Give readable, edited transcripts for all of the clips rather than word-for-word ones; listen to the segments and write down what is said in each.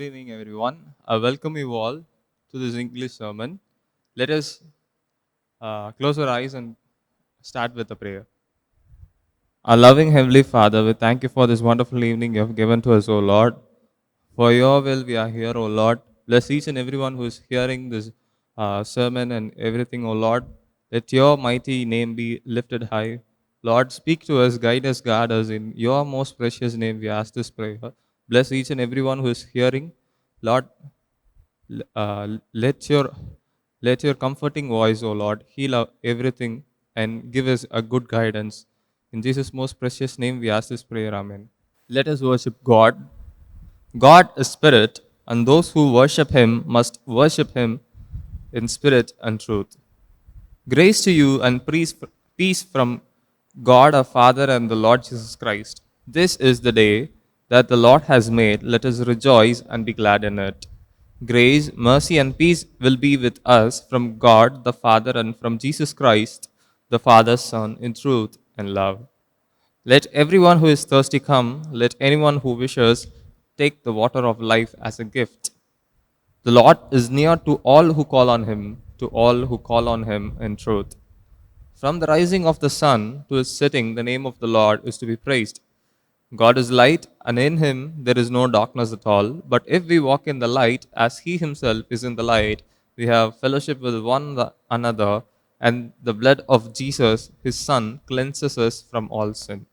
Good evening, everyone. I welcome you all to this English sermon. Let us close our eyes and start with a prayer. Our loving Heavenly Father, we thank you for this wonderful evening you have given to us, O Lord. For your will, we are here, O Lord. Bless each and everyone who is hearing this sermon and everything, O Lord. Let your mighty name be lifted high. Lord, speak to us, guide us, guard us. In your most precious name, we ask this prayer. Bless each and everyone who is hearing. Lord, let your comforting voice, O Lord, heal everything and give us a good guidance. In Jesus' most precious name, we ask this prayer. Amen. Let us worship God. God is spirit, and those who worship him must worship him in spirit and truth. Grace to you and peace from God our Father and the Lord Jesus Christ. This is the day that the Lord has made. Let us rejoice and be glad in it. Grace, mercy, and peace will be with us from God the Father and from Jesus Christ, the Father's Son, in truth and love. Let everyone who is thirsty come. Let anyone who wishes take the water of life as a gift. The Lord is near to all who call on him, to all who call on him in truth. From the rising of the sun to his setting, the name of the Lord is to be praised. God is light, and in him there is no darkness at all. But if we walk in the light, as he himself is in the light, we have fellowship with one another, and the blood of Jesus, his Son, cleanses us from all sin.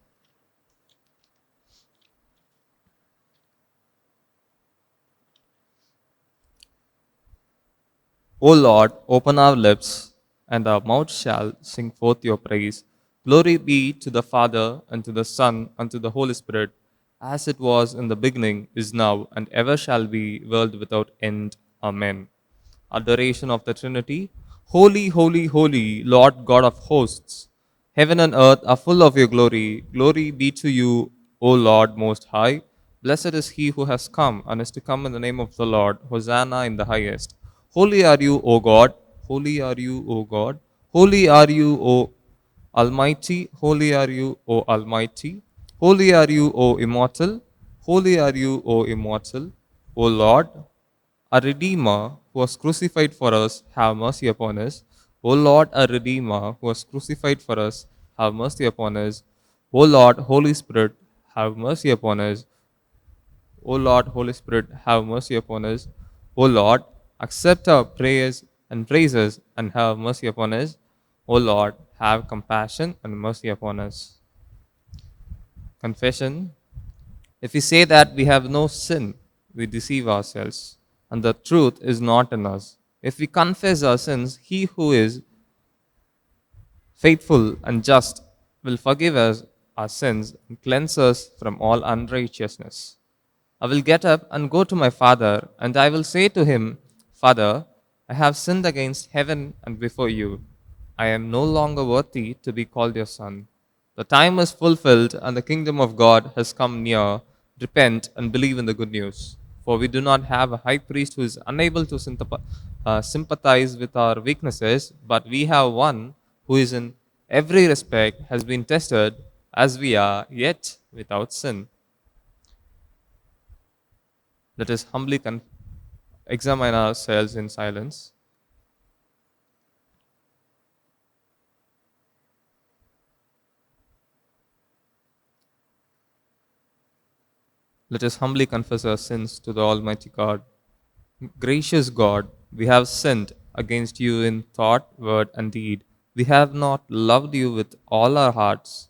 O Lord, open our lips, and our mouth shall sing forth your praise. Glory be to the Father, and to the Son, and to the Holy Spirit, as it was in the beginning, is now, and ever shall be, world without end. Amen. Adoration of the Trinity. Holy, holy, holy, Lord God of hosts. Heaven and earth are full of your glory. Glory be to you, O Lord Most High. Blessed is he who has come and is to come in the name of the Lord. Hosanna in the highest. Holy are you, O God. Holy are you, O God. Holy are you, O Almighty. Holy are you, O Almighty. Holy are you, O Immortal. Holy are you, O Immortal. O Lord, our Redeemer who was crucified for us, have mercy upon us. O Lord, our Redeemer who was crucified for us, have mercy upon us. O Lord, Holy Spirit, have mercy upon us. O Lord, Holy Spirit, have mercy upon us. O Lord, accept our prayers and praises and have mercy upon us. O Lord, have compassion and mercy upon us. Confession. If we say that we have no sin, we deceive ourselves, and the truth is not in us. If we confess our sins, he who is faithful and just will forgive us our sins and cleanse us from all unrighteousness. I will get up and go to my father, and I will say to him, Father, I have sinned against heaven and before you. I am no longer worthy to be called your son. The time is fulfilled, and the kingdom of God has come near. Repent and believe in the good news. For we do not have a high priest who is unable to sympathize with our weaknesses, but we have one who is in every respect has been tested as we are, yet without sin. Let us humbly examine ourselves in silence. Let us humbly confess our sins to the Almighty God. Gracious God, we have sinned against you in thought, word, and deed. We have not loved you with all our hearts.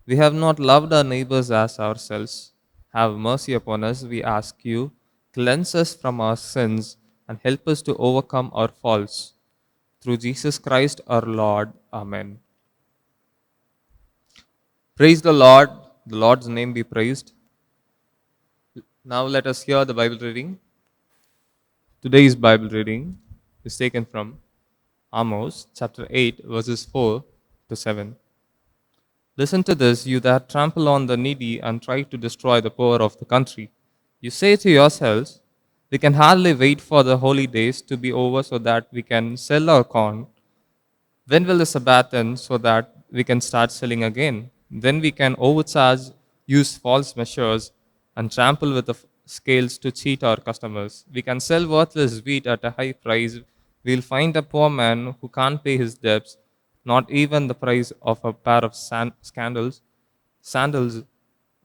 We have not loved our neighbors as ourselves. Have mercy upon us, we ask you. Cleanse us from our sins and help us to overcome our faults. Through Jesus Christ our Lord. Amen. Praise the Lord. The Lord's name be praised. Now let us hear the Bible reading. Today's Bible reading is taken from Amos chapter 8, verses 4 to 7. Listen to this, you that trample on the needy and try to destroy the poor of the country. You say to yourselves, we can hardly wait for the holy days to be over so that we can sell our corn. When will the Sabbath end so that we can start selling again? Then we can overcharge, use false measures, and trample with scales to cheat our customers. We can sell worthless wheat at a high price. We'll find a poor man who can't pay his debts, not even the price of a pair of sandals,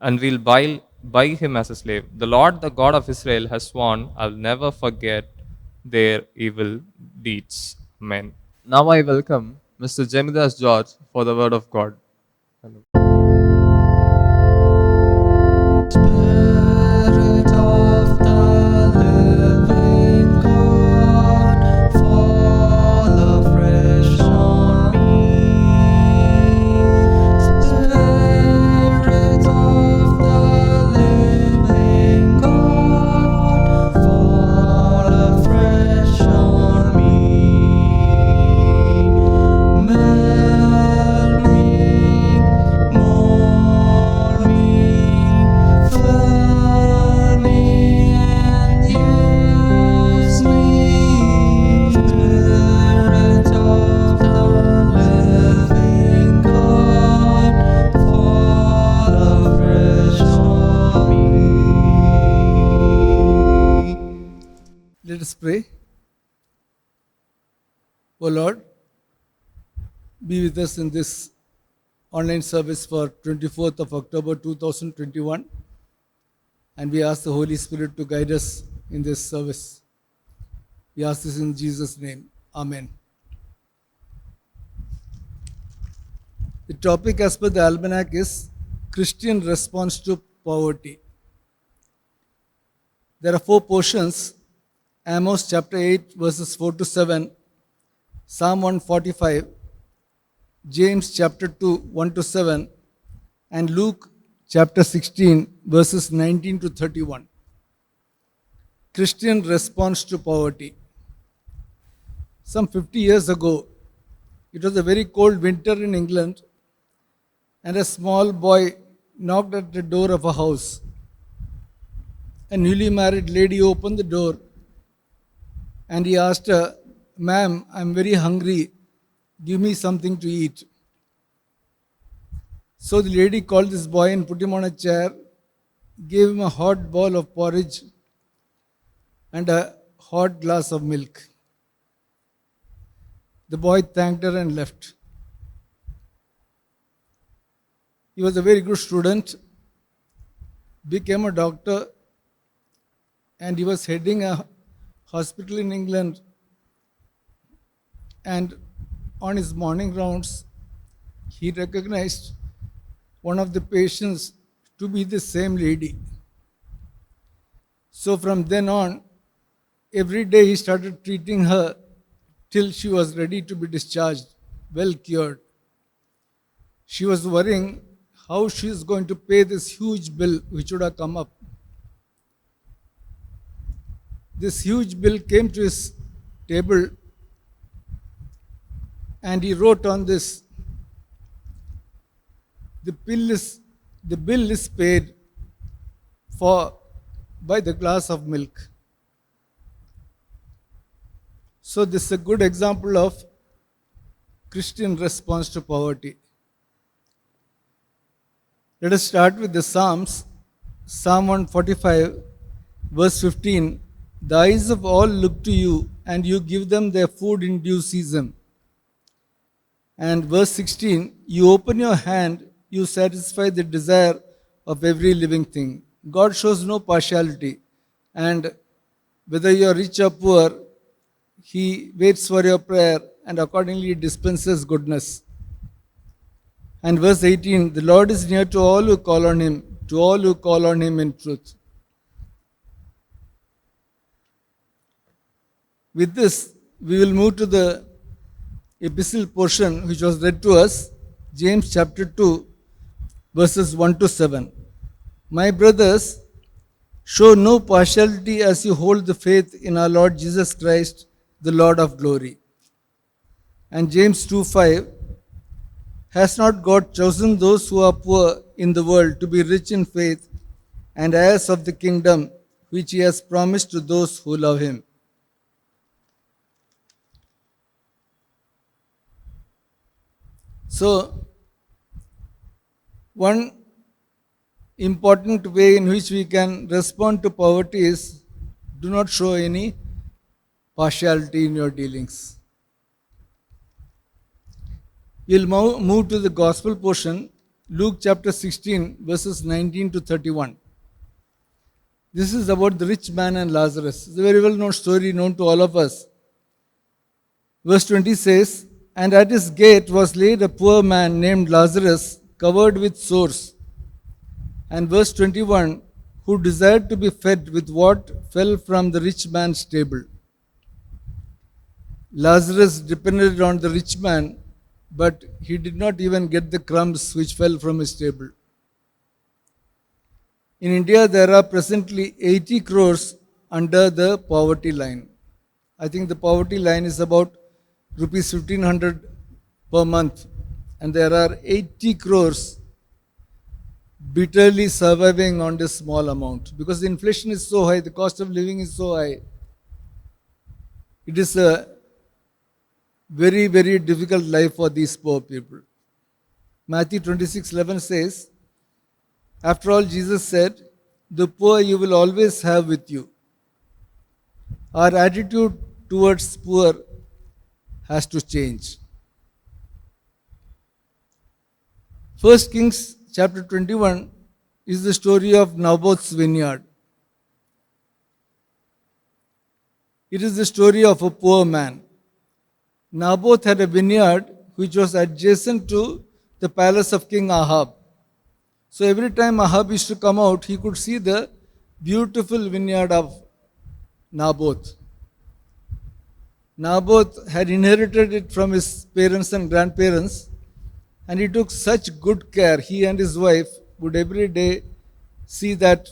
and we'll buy him as a slave. The Lord, the God of Israel, has sworn, I'll never forget their evil deeds. Amen. Now I welcome Mr. Jemidas George for the word of God. Hello. Spirit of the living God, fall afresh on me. Spirit of the living God, fall afresh on me. Melt me, mold me, fill me and use me. Spirit of the living God, fall afresh on me. Let us pray. O Lord, be with us in this online service for 24th of October 2021, and we ask the Holy Spirit to guide us in this service. We ask this in Jesus' name. Amen. The topic as per the almanac is Christian response to poverty. There are four portions: Amos chapter 8 verses 4 to 7, Psalm 145, James chapter 2 1 to 7, and Luke chapter 16 verses 19 to 31. Christian response to poverty. Some 50 years ago, it was a very cold winter in England, and a small boy knocked at the door of a house. A newly married lady opened the door and he asked her, "Ma'am, I'm very hungry. Give me something to eat." So the lady called this boy and put him on a chair, gave him a hot bowl of porridge and a hot glass of milk. The boy thanked her and left. He was a very good student, became a doctor, and he was heading a hospital in England. And on his morning rounds, he recognized one of the patients to be the same lady. So from then on, every day he started treating her till she was ready to be discharged, well cured. She was worrying how she is going to pay this huge bill which would have come up. This huge bill came to his table and he wrote on this, the bill is paid for by the glass of milk. So this is a good example of Christian response to poverty. Let us start with the Psalms. Psalm 145, verse 15. The eyes of all look to you, and you give them their food in due season. And verse 16, you open your hand, you satisfy the desire of every living thing. God shows no partiality, and whether you are rich or poor, He waits for your prayer and accordingly dispenses goodness. And verse 18, the Lord is near to all who call on Him, to all who call on Him in truth. With this, we will move to the epistle portion which was read to us, James chapter 2, verses 1 to 7. My brothers, show no partiality as you hold the faith in our Lord Jesus Christ, the Lord of glory. And James 2:5, has not God chosen those who are poor in the world to be rich in faith and heirs of the kingdom which He has promised to those who love Him? So, one important way in which we can respond to poverty is do not show any partiality in your dealings. We'll move to the gospel portion, Luke chapter 16, verses 19 to 31. This is about the rich man and Lazarus. It's a very well known story known to all of us. Verse 20 says, "And at his gate was laid a poor man named Lazarus, covered with sores." And verse 21, "who desired to be fed with what fell from the rich man's table." Lazarus depended on the rich man, but he did not even get the crumbs which fell from his table. In India, there are presently 80 crores under the poverty line. I think the poverty line is about rupees 1500 per month, and there are 80 crores bitterly surviving on this small amount because the inflation is so high, the cost of living is so high. It is a very, very difficult life for these poor people. Matthew 26:11 says, "After all, Jesus said, 'The poor you will always have with you.'" Our attitude towards poor has to change. 1 Kings chapter 21 is the story of Naboth's vineyard. It is the story of a poor man. Naboth had a vineyard which was adjacent to the palace of King Ahab. So every time Ahab used to come out, he could see the beautiful vineyard of Naboth. Naboth had inherited it from his parents and grandparents, and he took such good care. He and his wife would every day see that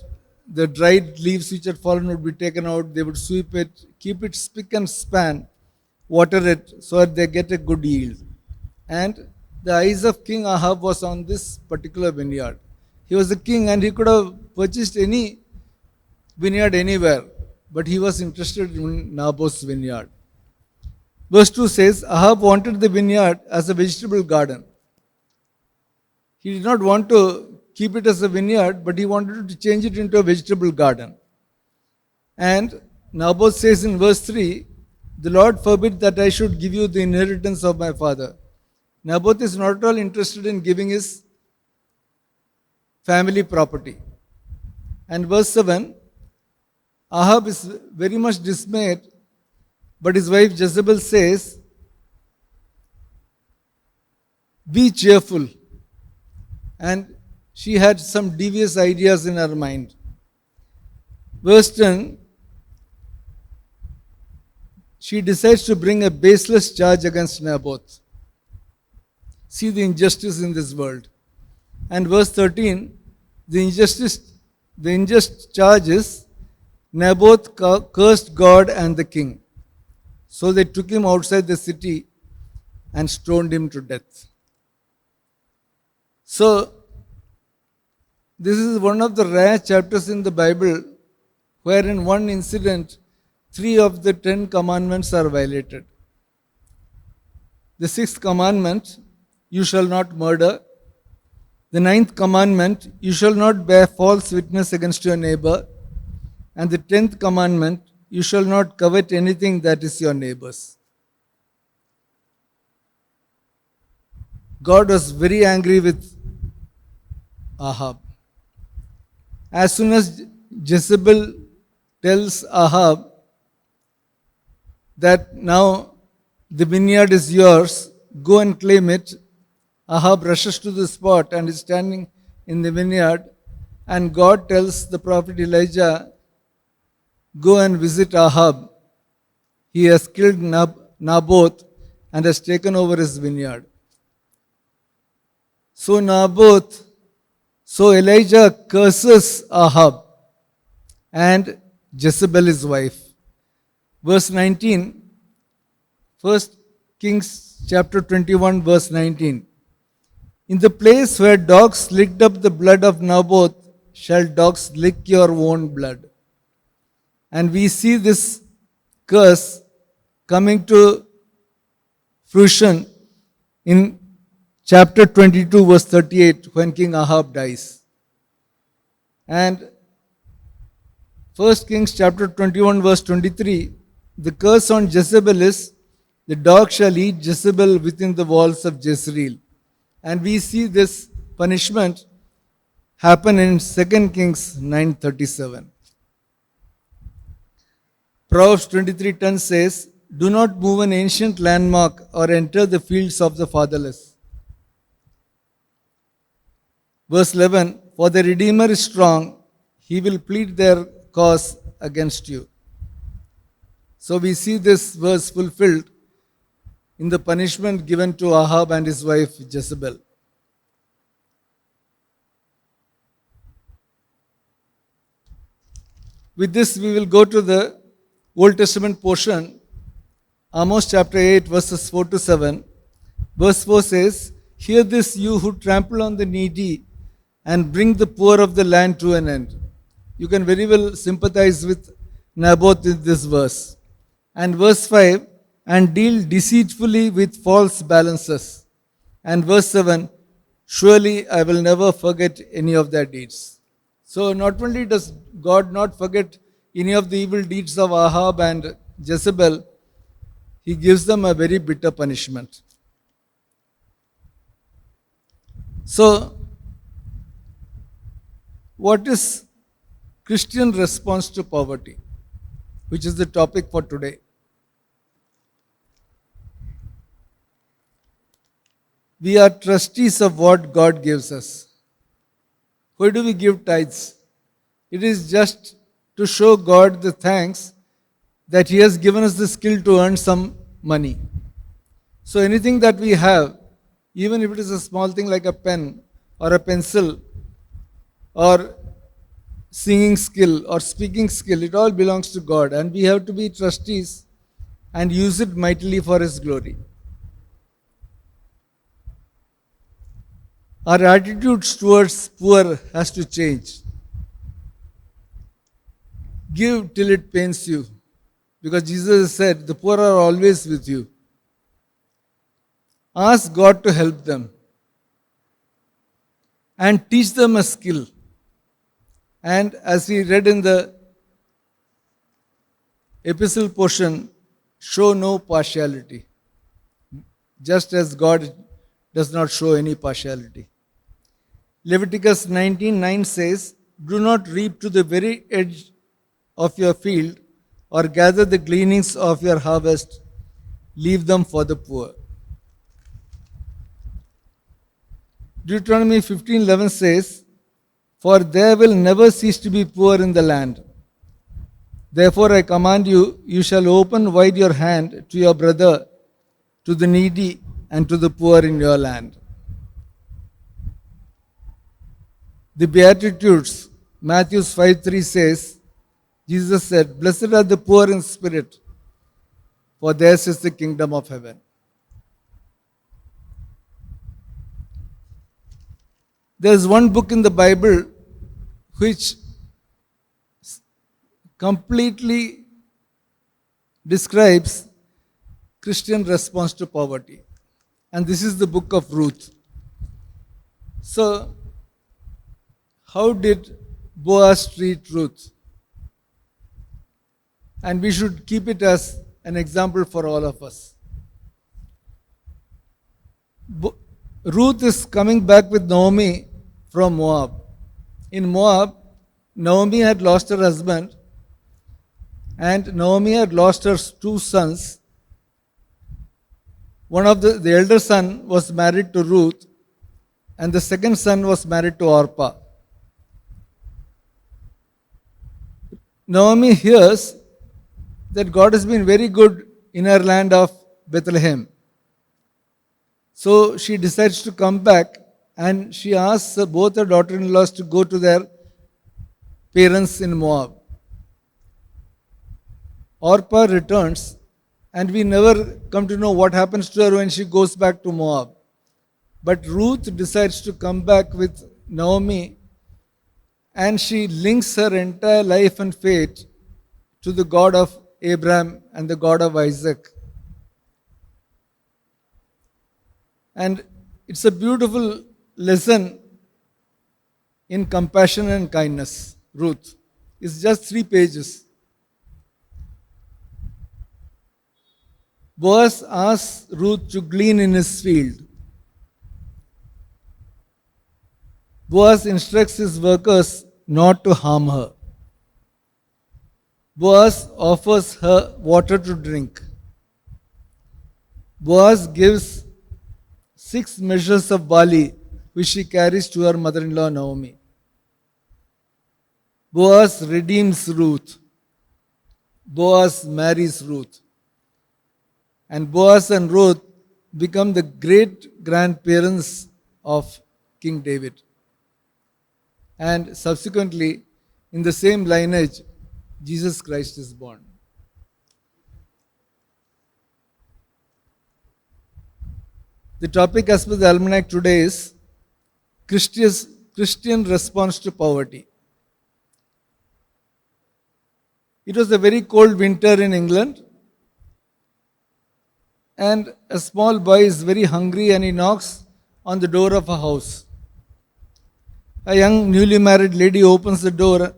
the dried leaves which had fallen would be taken out. They would sweep it, keep it spick and span, water it so that they get a good yield. And the eyes of King Ahab was on this particular vineyard. He was the king and he could have purchased any vineyard anywhere, but he was interested in Naboth's vineyard. Verse 2 says, Ahab wanted the vineyard as a vegetable garden. He did not want to keep it as a vineyard, but he wanted to change it into a vegetable garden. And Naboth says in verse 3, "The Lord forbid that I should give you the inheritance of my father." Naboth is not at all interested in giving his family property. And verse 7, Ahab is very much dismayed, but his wife Jezebel says, "Be cheerful." And she had some devious ideas in her mind. Verse 10, she decides to bring a baseless charge against Naboth. See the injustice in this world. And verse 13, the unjust charge is Naboth cursed God and the king. So they took him outside the city and stoned him to death. So, this is one of the rare chapters in the Bible where in one incident, 3 of the 10 commandments are violated. The 6th commandment, "You shall not murder." The 9th commandment, "You shall not bear false witness against your neighbor." And the 10th commandment, "You shall not covet anything that is your neighbor's." God was very angry with Ahab. As soon as Jezebel tells Ahab that now the vineyard is yours, go and claim it, Ahab rushes to the spot and is standing in the vineyard, and God tells the prophet Elijah, "Go and visit Ahab. He has killed Naboth and has taken over his vineyard." So Elijah curses Ahab and Jezebel his wife. Verse 19, 1 Kings chapter 21 verse 19. "In the place where dogs licked up the blood of Naboth, shall dogs lick your own blood." And we see this curse coming to fruition in chapter 22 verse 38 when King Ahab dies. And 1 Kings chapter 21 verse 23, the curse on Jezebel is, the dog shall eat Jezebel within the walls of Jezreel. And we see this punishment happen in 2 Kings 9:37. Proverbs 23:10 says, do not move an ancient landmark or enter the fields of the fatherless. Verse 11, for the Redeemer is strong, he will plead their cause against you. So we see this verse fulfilled in the punishment given to Ahab and his wife Jezebel. With this, we will go to the Old Testament portion, Amos chapter 8, verses 4 to 7. Verse 4 says, hear this, you who trample on the needy and bring the poor of the land to an end. You can very well sympathize with Naboth in this verse. And verse 5, and deal deceitfully with false balances. And verse 7, surely I will never forget any of their deeds. So not only does God not forget any of the evil deeds of Ahab and Jezebel, he gives them a very bitter punishment. So, what is Christian response to poverty, which is the topic for today? We are trustees of what God gives us. Why do we give tithes? It is just to show God the thanks that He has given us the skill to earn some money. So anything that we have, even if it is a small thing like a pen or a pencil or singing skill or speaking skill, it all belongs to God, and we have to be trustees and use it mightily for His glory. Our attitudes towards poor has to change. Give till it pains you, because Jesus said, the poor are always with you. Ask God to help them and teach them a skill. And as we read in the epistle portion, show no partiality, just as God does not show any partiality. Leviticus 19:9 says, do not reap to the very edge of your field or gather the gleanings of your harvest, leave them for the poor. Deuteronomy 15:11 says, for there will never cease to be poor in the land. Therefore I command you, you shall open wide your hand to your brother, to the needy, and to the poor in your land. The Beatitudes, Matthew 5:3 says, Jesus said, blessed are the poor in spirit, for theirs is the kingdom of heaven. There is one book in the Bible which completely describes Christian response to poverty. And this is the book of Ruth. So, how did Boaz treat Ruth? And we should keep it as an example for all of us. Ruth is coming back with Naomi from Moab. In Moab, Naomi had lost her husband, and Naomi had lost her two sons. One of the elder son was married to Ruth, and the second son was married to Orpah. Naomi hears that God has been very good in her land of Bethlehem. So she decides to come back, and she asks both her daughter-in-laws to go to their parents in Moab. Orpah returns, and we never come to know what happens to her when she goes back to Moab. But Ruth decides to come back with Naomi, and she links her entire life and fate to the God of Abraham and the God of Isaac. And it's a beautiful lesson in compassion and kindness. Ruth. It's just 3 pages. Boaz asks Ruth to glean in his field. Boaz instructs his workers not to harm her. Boaz offers her water to drink. Boaz gives 6 measures of barley, which she carries to her mother in law Naomi. Boaz redeems Ruth. Boaz marries Ruth. And Boaz and Ruth become the great grandparents of King David. And subsequently, in the same lineage, Jesus Christ is born. The topic as per the almanac today is Christian response to poverty. It was a very cold winter in England, and a small boy is very hungry and he knocks on the door of a house. A young newly married lady opens the door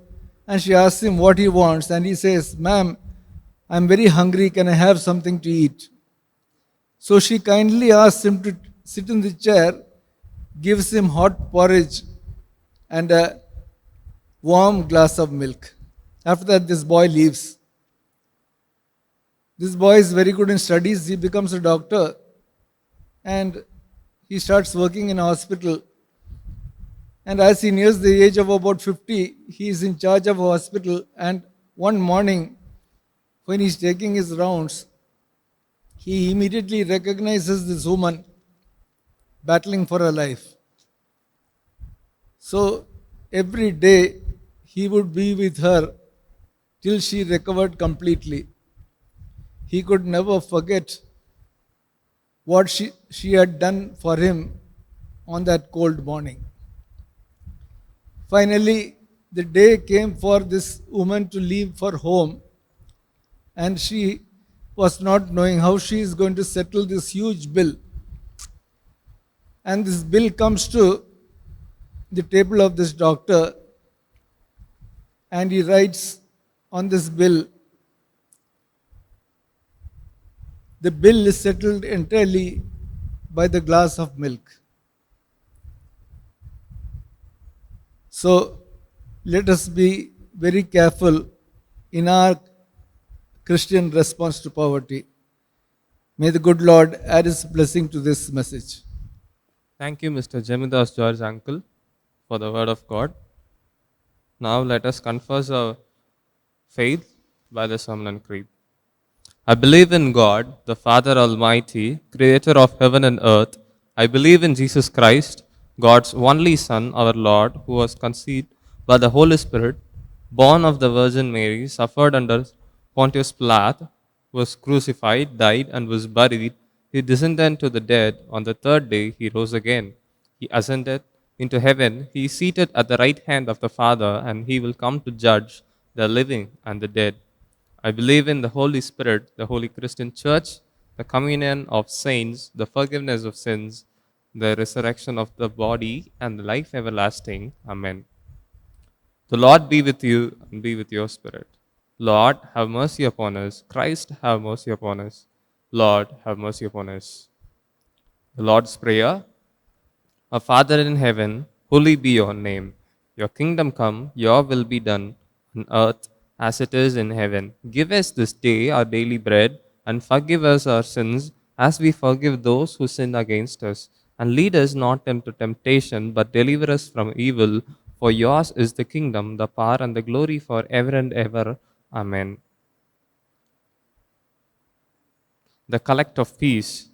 and she asks him what he wants, and he says, "Ma'am, I'm very hungry, can I have something to eat?" So she kindly asks him to sit in the chair, gives him hot porridge and a warm glass of milk. After that, this boy leaves. This boy is very good in studies. He becomes a doctor and he starts working in a hospital. And as he nears the age of about 50, he is in charge of a hospital. And one morning, when he's taking his rounds, he immediately recognizes this woman battling for her life. So every day he would be with her till she recovered completely. He could never forget what she had done for him on that cold morning. Finally, the day came for this woman to leave for home, and she was not knowing how she is going to settle this huge bill. And this bill comes to the table of this doctor, and he writes on this bill, the bill is settled entirely by the glass of milk. So let us be very careful in our Christian response to poverty. May the good Lord add his blessing to this message. Thank you, Mr. Jemidas George Uncle, for the word of God. Now let us confess our faith by the Sermon and Creed. I believe in God, the Father Almighty, creator of heaven and earth. I believe in Jesus Christ, God's only Son, our Lord, who was conceived by the Holy Spirit, born of the Virgin Mary, suffered under Pontius Pilate, was crucified, died, and was buried. He descended to the dead. On the third day, he rose again. He ascended into heaven. He is seated at the right hand of the Father, and he will come to judge the living and the dead. I believe in the Holy Spirit, the Holy Christian Church, the communion of saints, the forgiveness of sins, the resurrection of the body, and the life everlasting. Amen. The Lord be with you and be with your spirit. Lord, have mercy upon us. Christ, have mercy upon us. Lord, have mercy upon us. The Lord's Prayer. Our Father in heaven, holy be your name. Your kingdom come, your will be done on earth as it is in heaven. Give us this day our daily bread, and forgive us our sins as we forgive those who sin against us. And lead us not into temptation, but deliver us from evil. For yours is the kingdom, the power, and the glory for ever and ever. Amen. The Collect of Peace.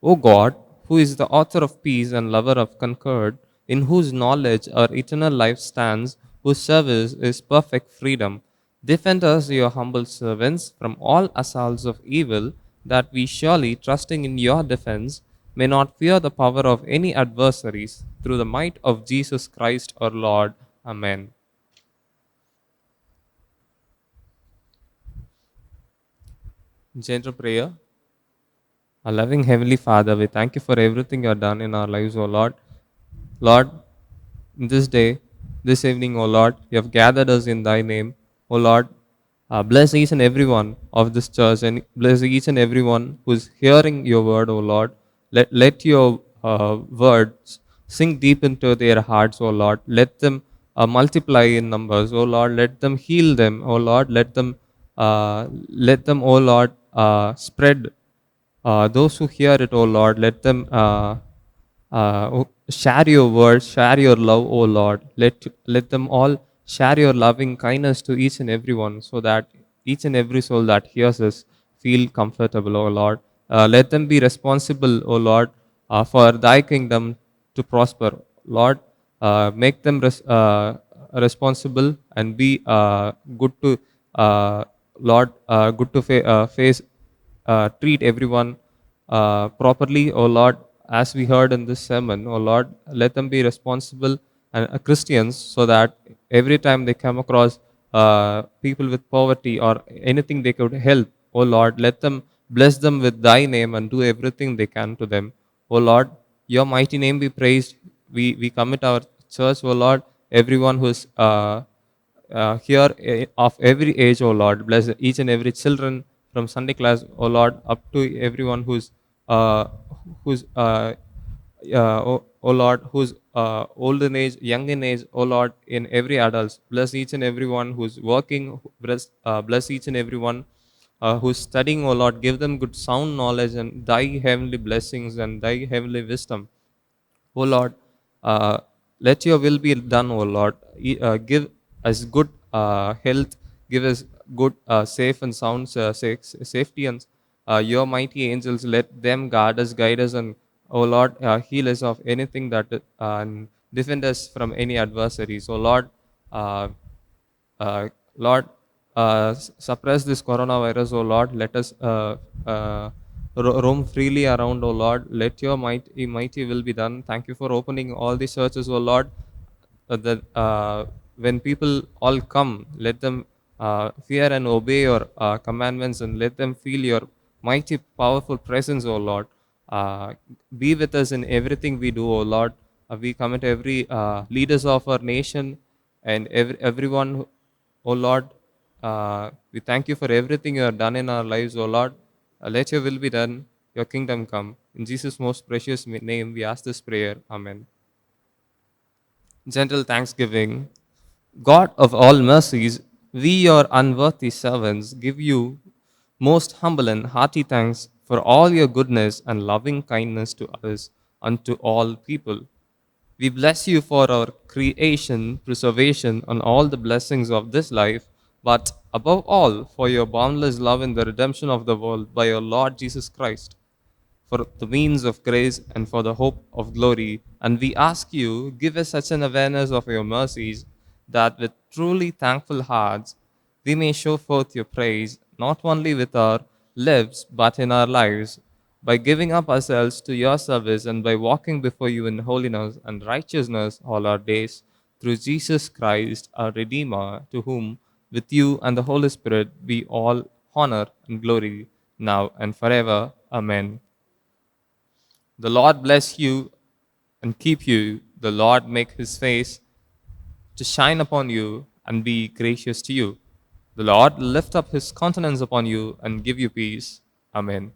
O God, who is the author of peace and lover of concord, in whose knowledge our eternal life stands, whose service is perfect freedom, defend us, your humble servants, from all assaults of evil, that we surely, trusting in your defense, may not fear the power of any adversaries, through the might of Jesus Christ our Lord. Amen. General prayer. Our loving Heavenly Father, we thank you for everything you have done in our lives, O Lord. Lord, in this day, this evening, O Lord. You have gathered us in thy name. O Lord, bless each and every one of this church and bless each and every one who is hearing your word, O Lord. Let your words sink deep into their hearts, O Lord. Let them multiply in numbers, O Lord. Let them heal them, O Lord. Let them, O Lord, spread those who hear it, O Lord. Let them share your word, share your love, O Lord. Let them all share your loving kindness to each and every one so that each and every soul that hears us feel comfortable, O Lord. Let them be responsible, O Lord, for thy kingdom to prosper. Lord, make them responsible and be good to, Lord, good to face, treat everyone properly, O Lord, as we heard in this sermon. O Lord, let them be responsible and Christians so that every time they come across people with poverty or anything they could help, O Lord, let them bless them with thy name and do everything they can to them. O Lord, your mighty name be praised. We commit our church, O Lord, everyone who is here of every age, O Lord. Bless each and every children from Sunday class, O Lord, up to everyone who's O Lord, who's old in age, young in age, O Lord, in every adult. Bless each and everyone who's working. Bless each and everyone who's studying, O Lord. Give them good sound knowledge and thy heavenly blessings and thy heavenly wisdom. O Lord, uh, let your will be done, O Lord. Give us good health, give us good, safe and sound safety, and your mighty angels, let them guard us, guide us, and, O Lord, heal us of anything that and defend us from any adversaries. O Lord, uh, Lord, suppress this coronavirus, O Lord. Let us roam freely around, O Lord. Let your mighty will be done. Thank you for opening all these churches, O Lord. That when people all come, let them fear and obey your commandments and let them feel your mighty, powerful presence, O Lord. Be with us in everything we do, O Lord. We commit every leaders of our nation and everyone. O Lord, we thank you for everything you have done in our lives, O Lord. Let your will be done, your kingdom come. In Jesus' most precious name, we ask this prayer. Amen. Gentle thanksgiving. God of all mercies, we, your unworthy servants, give you most humble and hearty thanks for all your goodness and loving kindness to us and to all people. We bless you for our creation, preservation, and all the blessings of this life, but above all, for your boundless love in the redemption of the world by your Lord Jesus Christ, for the means of grace and for the hope of glory. And we ask you, give us such an awareness of your mercies that with truly thankful hearts we may show forth your praise, not only with our lips, but in our lives, by giving up ourselves to your service and by walking before you in holiness and righteousness all our days, through Jesus Christ, our Redeemer, to whom, with you and the Holy Spirit, be all honor and glory, now and forever. Amen. The Lord bless you and keep you. The Lord make his face to shine upon you and be gracious to you. The Lord lift up his countenance upon you and give you peace. Amen.